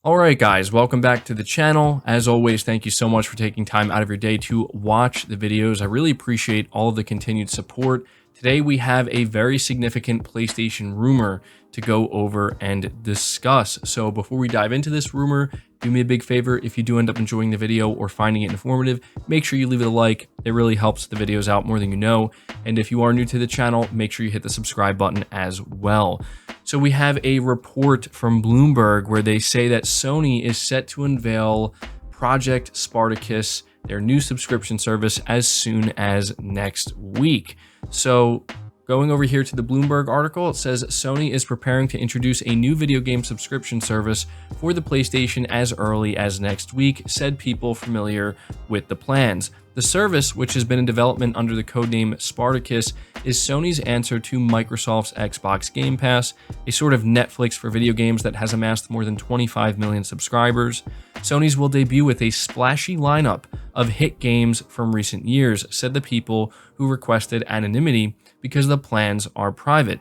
Alright guys, welcome back to the channel. As always, thank you so much for taking time out of your day to watch the videos. I really appreciate all of the continued support. Today we have a very significant PlayStation rumor to go over and discuss. So before we dive into this rumor, do me a big favor. If you do end up enjoying the video or finding it informative, make sure you leave it a like. It really helps the videos out more than you know. And if you are new to the channel, make sure you hit the subscribe button as well. So we have a report from Bloomberg where they say that Sony is set to unveil Project Spartacus, their new subscription service, as soon as next week. So going over here to the Bloomberg article, it says Sony is preparing to introduce a new video game subscription service for the PlayStation as early as next week, said people familiar with the plans. The service, which has been in development under the codename Spartacus, is Sony's answer to Microsoft's Xbox Game Pass, a sort of Netflix for video games that has amassed more than 25 million subscribers. Sony's will debut with a splashy lineup of hit games from recent years, said the people who requested anonymity because the plans are private.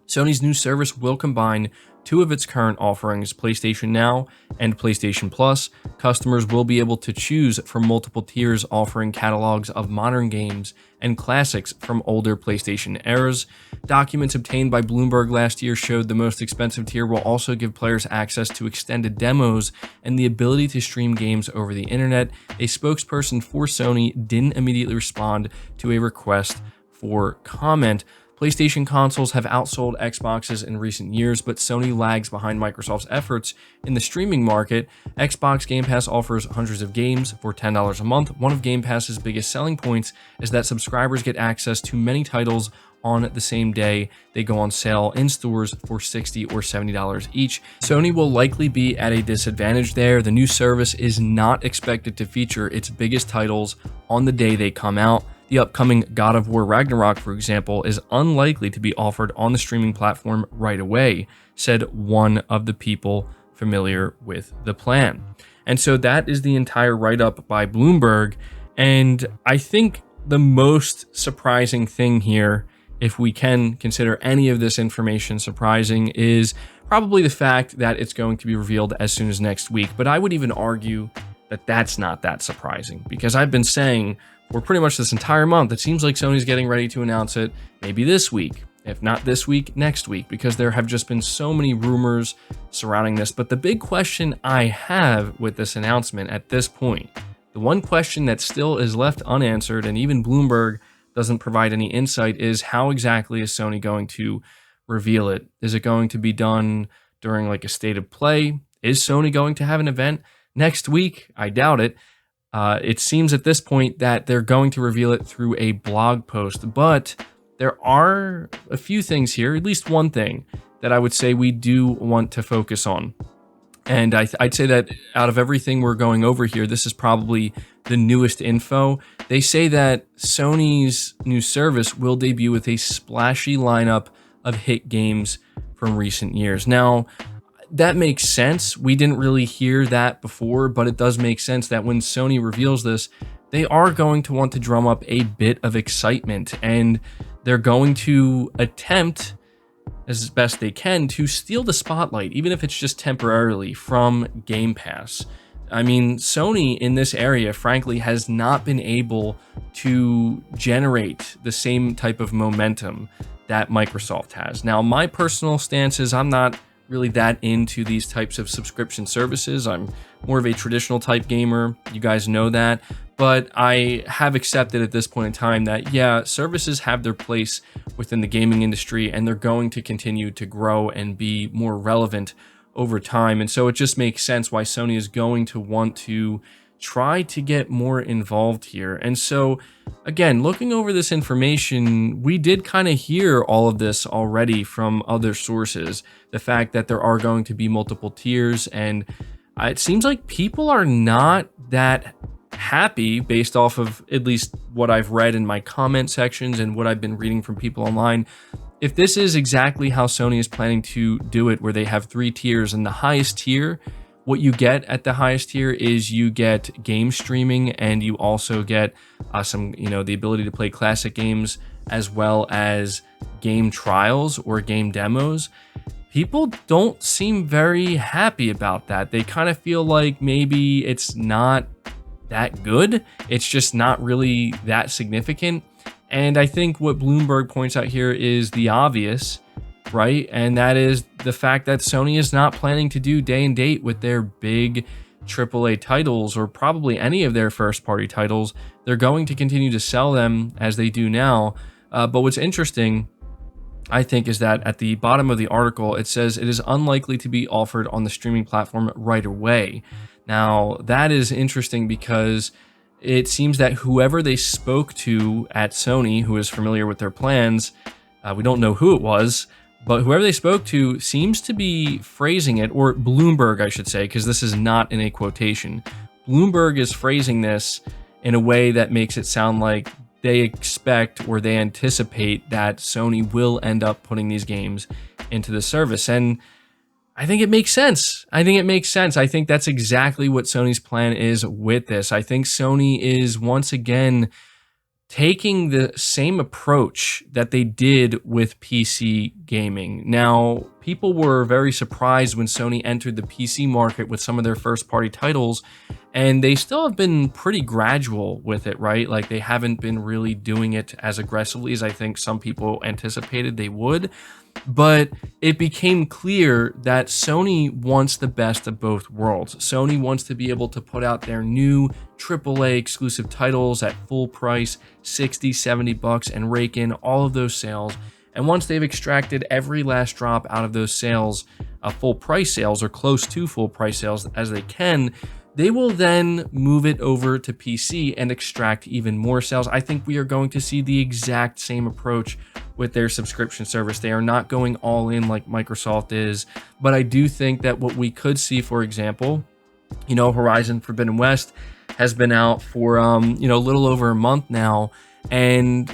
Sony's new service will combine two of its current offerings, PlayStation Now and PlayStation Plus. Customers will be able to choose from multiple tiers offering catalogs of modern games and classics from older PlayStation eras. Documents obtained by Bloomberg last year showed the most expensive tier will also give players access to extended demos and the ability to stream games over the internet. A spokesperson for Sony didn't immediately respond to a request for comment. PlayStation consoles have outsold Xboxes in recent years, but Sony lags behind Microsoft's efforts in the streaming market. Xbox Game Pass offers hundreds of games for $10 a month. One of Game Pass's biggest selling points is that subscribers get access to many titles on the same day they go on sale in stores for $60 or $70 each. Sony will likely be at a disadvantage there. The new service is not expected to feature its biggest titles on the day they come out. The upcoming God of War Ragnarok, for example, is unlikely to be offered on the streaming platform right away, said one of the people familiar with the plan. And so that is the entire write-up by Bloomberg. And I think the most surprising thing here, if we can consider any of this information surprising, is probably the fact that it's going to be revealed as soon as next week. But I would even argue that that's not that surprising, because I've been saying for pretty much this entire month, it seems like Sony's getting ready to announce it maybe this week. If not this week, next week, because there have just been so many rumors surrounding this. But the big question I have with this announcement at this point, the one question that still is left unanswered, and even Bloomberg doesn't provide any insight, is how exactly is Sony going to reveal it? Is it going to be done during like a state of play? Is Sony going to have an event next week? I doubt it. It seems at this point that they're going to reveal it through a blog post, but there are a few things here, at least one thing that I would say we do want to focus on. And I'd say that out of everything we're going over here, this is probably the newest info. They say that Sony's new service will debut with a splashy lineup of hit games from recent years. Now, that makes sense. We didn't really hear that before, but it does make sense that when Sony reveals this, they are going to want to drum up a bit of excitement, and they're going to attempt as best they can to steal the spotlight, even if it's just temporarily, from Game Pass. I mean, Sony in this area, frankly, has not been able to generate the same type of momentum that Microsoft has. Now, my personal stance is I'm not really that into these types of subscription services. I'm more of a traditional type gamer. You guys know that. But I have accepted at this point in time that, yeah, services have their place within the gaming industry, and they're going to continue to grow and be more relevant over time. And so it just makes sense why Sony is going to want to try to get more involved here. And so, again, looking over this information, we did kind of hear all of this already from other sources. The fact that there are going to be multiple tiers, and it seems like people are not that happy based off of at least what I've read in my comment sections and what I've been reading from people online. If this is exactly how Sony is planning to do it, where they have 3 tiers, and the highest tier, what you get at the highest tier is you get game streaming, and you also get the ability to play classic games as well as game trials or game demos. people don't seem very happy about that. They kind of feel like maybe it's not that good. It's just not really that significant. And I think what Bloomberg points out here is the obvious, right? And that is the fact that Sony is not planning to do day and date with their big AAA titles, or probably any of their first party titles. They're going to continue to sell them as they do now. But what's interesting, I think, is that at the bottom of the article, it says it is unlikely to be offered on the streaming platform right away. Now, that is interesting because it seems that whoever they spoke to at Sony, who is familiar with their plans, we don't know who it was, but whoever they spoke to seems to be phrasing it, or Bloomberg, I should say, because this is not in a quotation. Bloomberg is phrasing this in a way that makes it sound like they expect or they anticipate that Sony will end up putting these games into the service. And I think it makes sense. I think that's exactly what Sony's plan is with this. I think Sony is once again taking the same approach that they did with PC gaming. Now, people were very surprised when Sony entered the PC market with some of their first party titles, and they still have been pretty gradual with it, right? Like, they haven't been really doing it as aggressively as I think some people anticipated they would. But it became clear that Sony wants the best of both worlds. Sony wants to be able to put out their new AAA exclusive titles at full price, 60, 70 bucks, and rake in all of those sales. And once they've extracted every last drop out of those sales, full price sales, or close to full price sales as they can, they will then move it over to PC and extract even more sales. I think we are going to see the exact same approach with their subscription service. They are not going all in like Microsoft is, but I do think that what we could see, for example, Horizon Forbidden West has been out for a little over a month now, and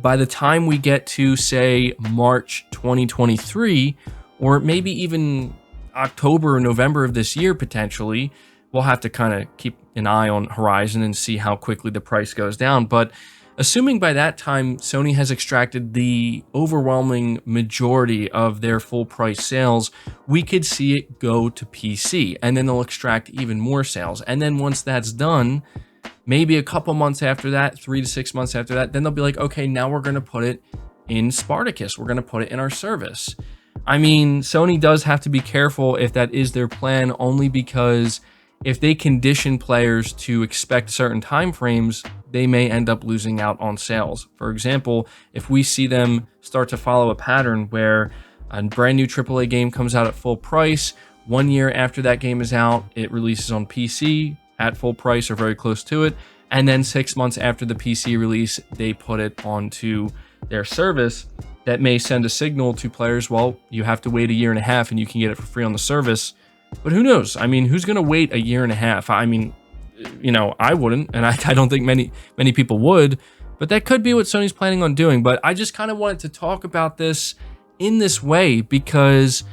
by the time we get to, say, March 2023, or maybe even October or November of this year potentially, we'll have to kind of keep an eye on Horizon and see how quickly the price goes down. But assuming by that time Sony has extracted the overwhelming majority of their full price sales, we could see it go to PC, and then they'll extract even more sales. And then once that's done, maybe a couple months after that, 3 to 6 months after that, then they'll be like, okay, now we're going to put it in Spartacus. We're going to put it in our service. I mean, Sony does have to be careful if that is their plan, only because if they condition players to expect certain time frames, they may end up losing out on sales. For example, if we see them start to follow a pattern where a brand new AAA game comes out at full price, 1 year after that game is out, it releases on PC at full price or very close to it, and then 6 months after the PC release, they put it onto their service, that may send a signal to players, well, you have to wait a year and a half and you can get it for free on the service. But who knows? I mean, who's going to wait a year and a half? I mean, I wouldn't, and I don't think many people would, but that could be what Sony's planning on doing. But I just kind of wanted to talk about this in this way because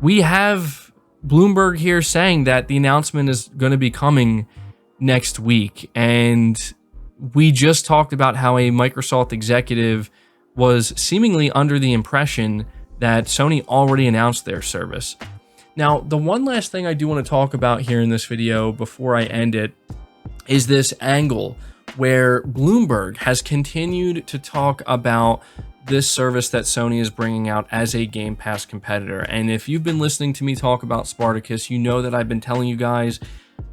we have Bloomberg here saying that the announcement is going to be coming next week. And we just talked about how a Microsoft executive was seemingly under the impression that Sony already announced their service. Now, the one last thing I do want to talk about here in this video before I end it is this angle where Bloomberg has continued to talk about this service that Sony is bringing out as a Game Pass competitor. And if you've been listening to me talk about Spartacus, you know that I've been telling you guys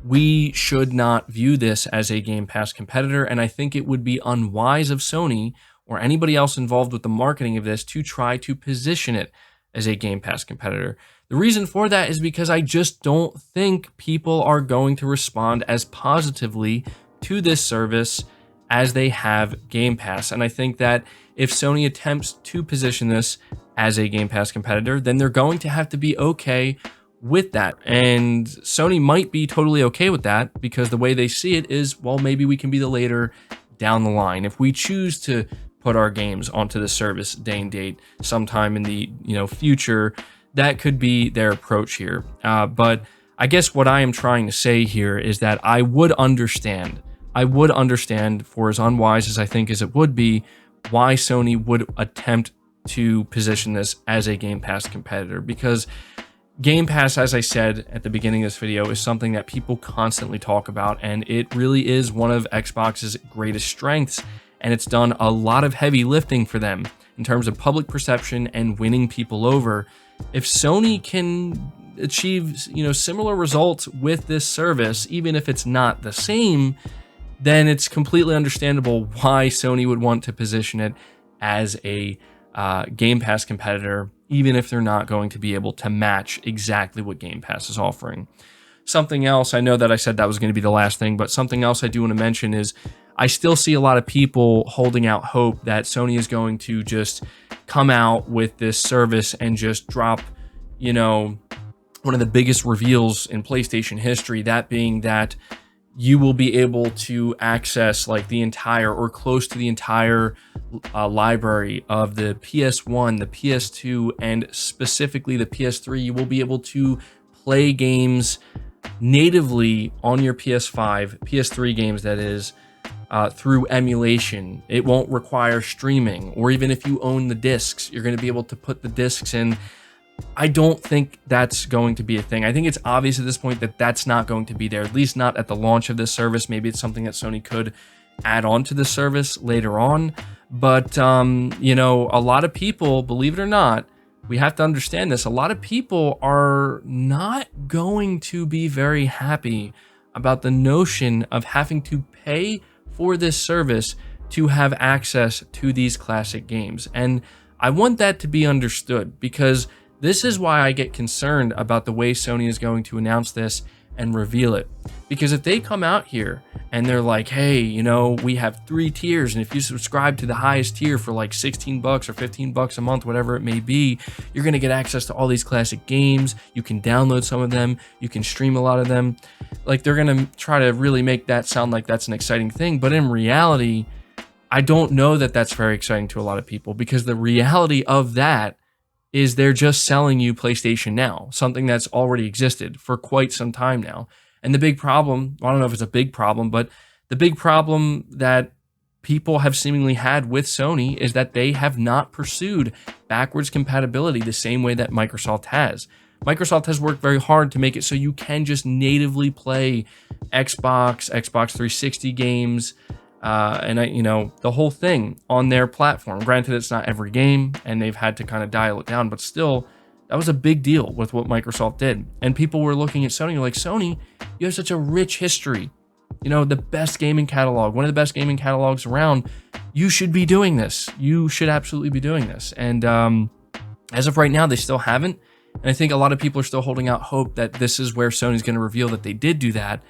we should not view this as a Game Pass competitor. And I think it would be unwise of Sony or anybody else involved with the marketing of this to try to position it as a Game Pass competitor. The reason for that is because I just don't think people are going to respond as positively to this service as they have Game Pass. And I think that if Sony attempts to position this as a Game Pass competitor, then they're going to have to be okay with that. And Sony might be totally okay with that because the way they see it is, well, maybe we can be the later down the line. If we choose to put our games onto the service day and date sometime in the future, that could be their approach here. But I guess what I am trying to say here is that I would understand, for as unwise as I think as it would be, why Sony would attempt to position this as a Game Pass competitor, because Game Pass, as I said at the beginning of this video, is something that people constantly talk about, and it really is one of Xbox's greatest strengths, and it's done a lot of heavy lifting for them in terms of public perception and winning people over. If Sony can achieve, similar results with this service, even if it's not the same, then it's completely understandable why Sony would want to position it as a Game Pass competitor, even if they're not going to be able to match exactly what Game Pass is offering. Something else, I know that I said that was going to be the last thing, but something else I do want to mention is I still see a lot of people holding out hope that Sony is going to just come out with this service and just drop, one of the biggest reveals in PlayStation history, that being that you will be able to access like the entire or close to the entire library of the PS1, the PS2, and specifically the PS3. You will be able to play games natively on your PS5, PS3 games that is, through emulation. It won't require streaming, or even if you own the discs, you're going to be able to put the discs in. I don't think that's going to be a thing. I think it's obvious at this point that that's not going to be there, at least not at the launch of this service. Maybe it's something that Sony could add on to the service later on. But, a lot of people, believe it or not, we have to understand this. A lot of people are not going to be very happy about the notion of having to pay for this service to have access to these classic games. And I want that to be understood, because this is why I get concerned about the way Sony is going to announce this and reveal it. Because if they come out here and they're like, hey, we have 3 tiers, and if you subscribe to the highest tier for like $16 or $15 a month, whatever it may be, you're going to get access to all these classic games. You can download some of them. You can stream a lot of them. Like, they're going to try to really make that sound like that's an exciting thing. But in reality, I don't know that that's very exciting to a lot of people, because the reality of that is they're just selling you PlayStation Now, something that's already existed for quite some time now. And the big problem, I don't know if it's a big problem, but the big problem that people have seemingly had with Sony is that they have not pursued backwards compatibility the same way that Microsoft has. Microsoft has worked very hard to make it so you can just natively play Xbox 360 games, and the whole thing on their platform. Granted, it's not every game, and they've had to kind of dial it down, but still, that was a big deal with what Microsoft did. And people were looking at Sony like, Sony, you have such a rich history, the best gaming catalog, one of the best gaming catalogs around. You should be doing this. You should absolutely be doing this. And as of right now, they still haven't. And I think a lot of people are still holding out hope that this is where Sony's going to reveal that they did do that.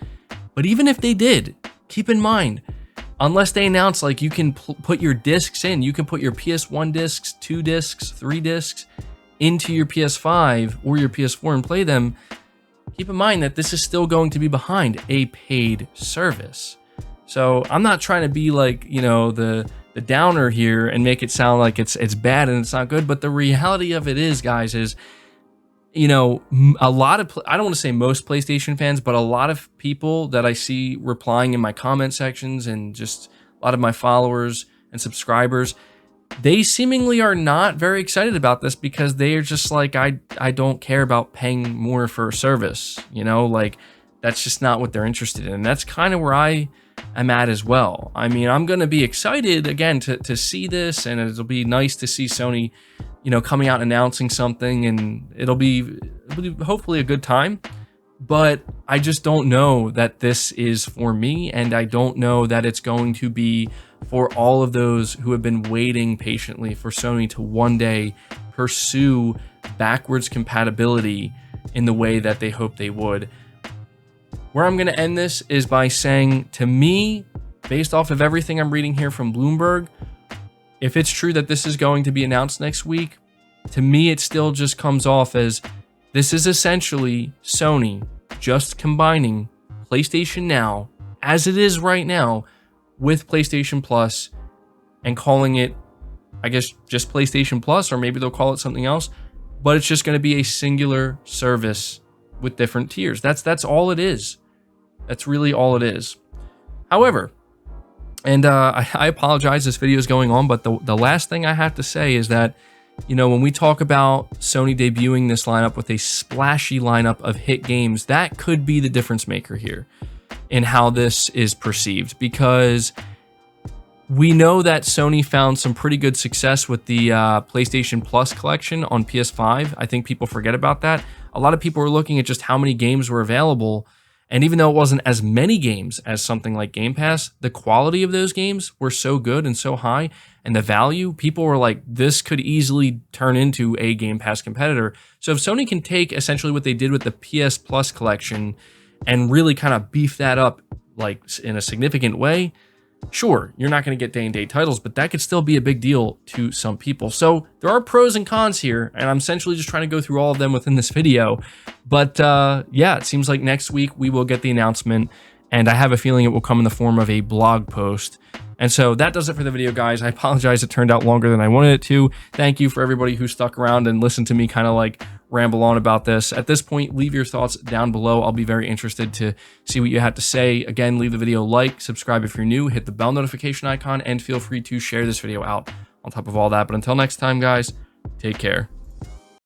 But even if they did, keep in mind, unless they announce like you can put your discs in, you can put your PS1 discs, 2 discs, 3 discs into your PS5 or your PS4 and play them, keep in mind that this is still going to be behind a paid service. So I'm not trying to be like, the downer here and make it sound like it's bad and it's not good. But the reality of it is, guys, is, a lot of, I don't want to say most PlayStation fans, but a lot of people that I see replying in my comment sections and just a lot of my followers and subscribers, they seemingly are not very excited about this, because they are just like, I don't care about paying more for a service, like that's just not what they're interested in. And that's kind of where I am at as well. I mean, I'm going to be excited again to see this, and it'll be nice to see Sony, coming out and announcing something, and it'll be hopefully a good time. But I just don't know that this is for me, and I don't know that it's going to be for all of those who have been waiting patiently for Sony to one day pursue backwards compatibility in the way that they hope they would. Where I'm going to end this is by saying, to me, based off of everything I'm reading here from Bloomberg, if it's true that this is going to be announced next week, to me, it still just comes off as this is essentially Sony just combining PlayStation Now, as it is right now, with PlayStation Plus and calling it, I guess, just PlayStation Plus, or maybe they'll call it something else, but it's just going to be a singular service with different tiers. That's all it is. That's really all it is. However, and I apologize, this video is going on, but the last thing I have to say is that You know, when we talk about Sony debuting this lineup with a splashy lineup of hit games, that could be the difference maker here in how this is perceived, because we know that Sony found some pretty good success with the PlayStation Plus collection on PS5. I think people forget about that. A lot of people were looking at just how many games were available, and even though it wasn't as many games as something like Game Pass, the quality of those games were so good and so high, and the value, people were like, this could easily turn into a Game Pass competitor. So if Sony can take essentially what they did with the PS Plus collection and really kind of beef that up like in a significant way, sure, you're not going to get day-and-date titles, but that could still be a big deal to some people. So there are pros and cons here, and I'm essentially just trying to go through all of them within this video. But yeah, it seems like next week we will get the announcement, and I have a feeling it will come in the form of a blog post. And so that does it for the video, guys. I apologize it turned out longer than I wanted it to. Thank you for everybody who stuck around and listened to me kind of like ramble on about this. At this point, leave your thoughts down below. I'll be very interested to see what you have to say. Again, leave the video a like, subscribe if you're new, hit the bell notification icon, and feel free to share this video out on top of all that. But until next time, guys, take care.